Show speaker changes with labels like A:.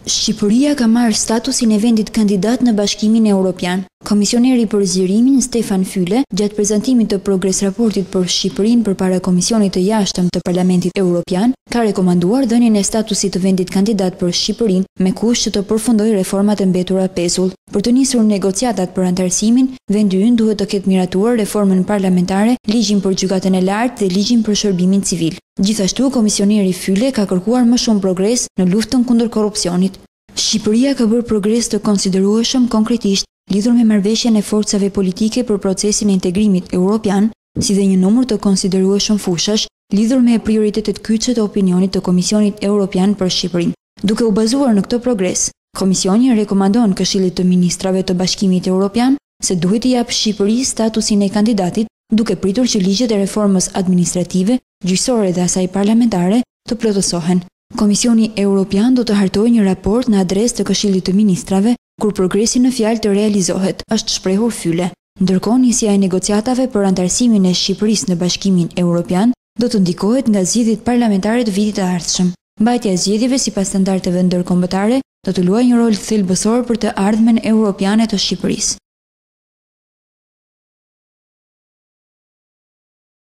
A: Shqipëria ka marrë statusin e vendit kandidat në Bashkimin Evropian. Komisioneri për zgjerimin Stefan Füle, gjatë prezantimit të progres raportit për Shqipërinë përpara Komisionit të Jashtëm të Parlamentit Evropian, ka rekomanduar dhënien e statusit të vendit kandidat për Shqipërinë me kusht që të përfundojë reformat e mbetura pezull. Për të nisur negociatat për antarësimin, vendi ynë duhet të ketë miratuar reformën parlamentare, ligjin për gjykatën e lartë dhe ligjin për shërbimin civil. Gjithashtu, komisioneri Füle ka kërkuar më shumë progres në luftën kundër korrupsionit. Shqipëria ka bërë progres të konsiderueshëm konkretisht lidhur me marrëveshjen e forcave politike për procesin e integrimit evropian, si dhe një numër të konsiderueshëm fushash lidhur me prioritetet kyçe të opinionit të Komisionit Evropian për Shqipërinë. Duke u bazuar në këtë progres, Komisioni rekomandon Këshillit të Ministrave të Bashkimit Evropian se duhet t'i japë Shqipërisë statusin e kandidatit, duke pritur që ligjet e reformës administrative, gjyqësore dhe asaj parlamentare të plotësohen. Komisioni Evropian do të hartojë një raport në adresë të Këshillit të Ministrave kur progresi në fjalë të realizohet, është shprehur Füle. Ndërkohë, nisja e negociatave për antarësimin e Shqipërisë në Bashkimin Evropian do të ndikohet nga zgjedhjet parlamentare të vitit të ardhshëm. Mbajtja e zgjedhjeve sipas standardeve ndërkombëtare do të luajë një rol thelbësor për të ardhmen evropiane të Shqipërisë.